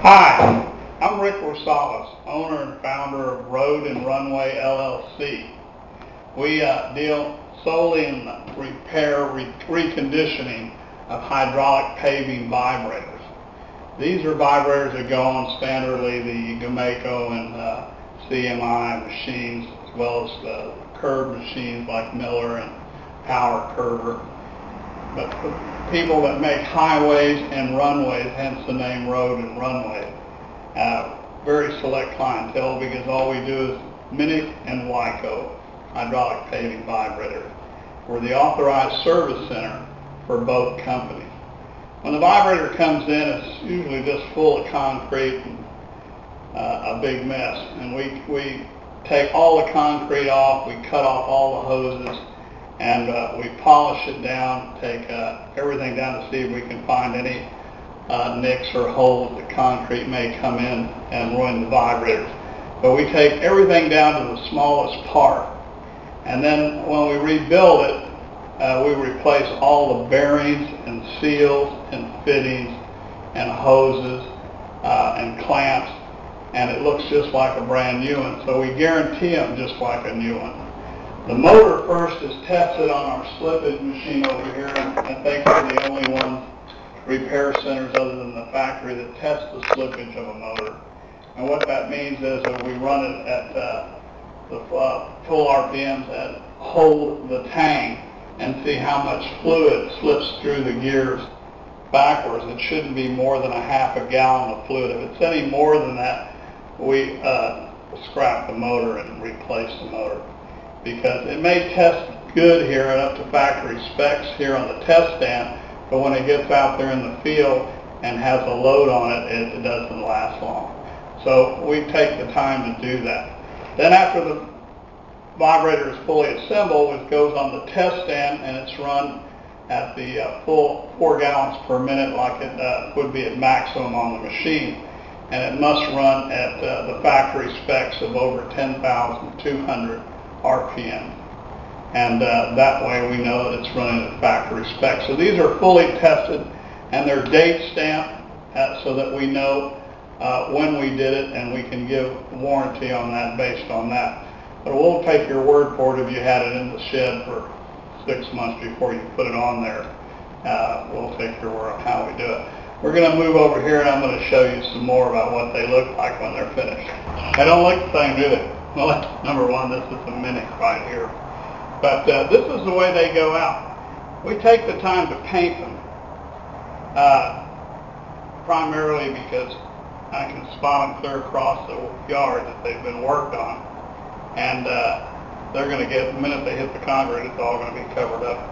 Hi, I'm Rick Rosales, owner and founder of Runway LLC. We deal solely in repair, reconditioning of hydraulic paving vibrators. These are vibrators that go on standardly the Wyco and CMI machines, as well as the curb machines like Miller and Power Curver. But the people that make highways and runways, hence the name road and runway, very select clientele, because all we do is Minnech and Wyco hydraulic paving vibrators. We're the authorized service center for both companies. When the vibrator comes in, it's usually just full of concrete and a big mess. And we take all the concrete off, we cut off all the hoses, and we polish it down, take everything down to see if we can find any nicks or holes that concrete may come in and ruin the vibrators. But we take everything down to the smallest part. And then when we rebuild it, we replace all the bearings and seals and fittings and hoses and clamps, and it looks just like a brand new one. So we guarantee them just like a new one. The motor first is tested on our slippage machine over here, and I think we're the only ones, repair centers other than the factory, that test the slippage of a motor. And what that means is that we run it at the full RPMs and hold the tank and see how much fluid slips through the gears backwards. It shouldn't be more than a half a gallon of fluid. If it's any more than that, we scrap the motor and replace the motor, because it may test good here and up to factory specs here on the test stand, but when it gets out there in the field and has a load on it, it doesn't last long. So we take the time to do that. Then after the vibrator is fully assembled, it goes on the test stand and it's run at the full 4 gallons per minute, like it would be at maximum on the machine. And it must run at the factory specs of over 10,200 RPM. And that way we know that it's running at factory specs. So these are fully tested and they're date stamped so that we know when we did it, and we can give warranty on that based on that. But we'll take your word for it if you had it in the shed for 6 months before you put it on there. We'll take your word on how we do it. We're going to move over here and I'm going to show you some more about what they look like when they're finished. They don't look the same, do they? Well, that's number one. This is a Minnech right here. But this is the way they go out. We take the time to paint them, primarily because I can spot them clear across the yard that they've been worked on. And they're going to get, the minute they hit the concrete, it's all going to be covered up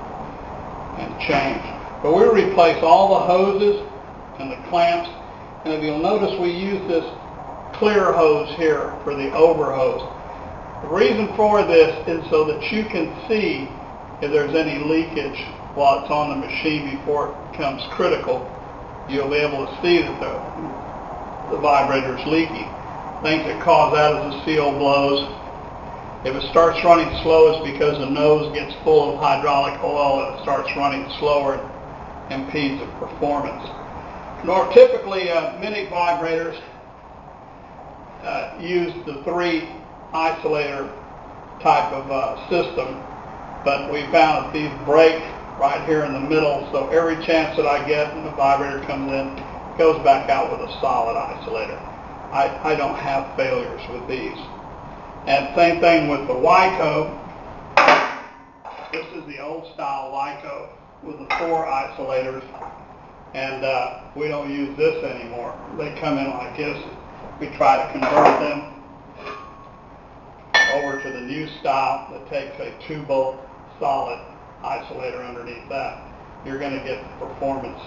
and changed. But we replace all the hoses and the clamps, and if you'll notice, we use this clear hose here for the over hose. The reason for this is so that you can see if there's any leakage while it's on the machine before it becomes critical. You'll be able to see that the vibrator is leaking. Things that cause that is the seal blows. If it starts running slow, it's because the nose gets full of hydraulic oil and it starts running slower and impedes the performance. Nor typically Minnech vibrators use the 3 isolator type of system, but we found that these break right here in the middle, so every chance that I get when the vibrator comes in, it goes back out with a solid isolator. I don't have failures with these. And same thing with the Wyco. This is the old style Wyco with the 4 isolators, and we don't use this anymore. They come in like this. We try to convert them over to the new style that takes a 2-bolt solid isolator underneath that. You're going to get the performance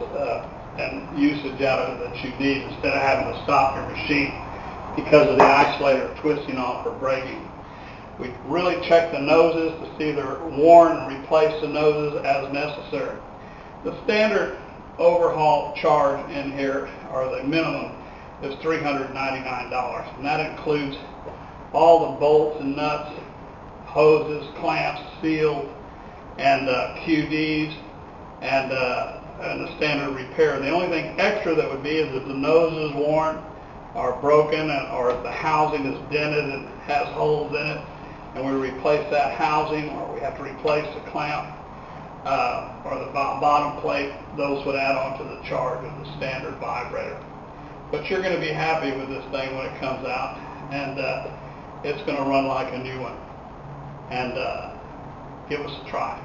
and usage out of it that you need, instead of having to stop your machine because of the isolator twisting off or breaking. We really check the noses to see they're worn and replace the noses as necessary. The standard overhaul charge in here, or the minimum, is $399, and that includes all the bolts and nuts, hoses, clamps, seals, and QDs, and the standard repair. The only thing extra that would be is if the nose is worn are broken or if the housing is dented and has holes in it, and we replace that housing, or we have to replace the clamp or the bottom plate, those would add on to the charge of the standard vibrator. But you're going to be happy with this thing when it comes out, and it's going to run like a new one. And give us a try.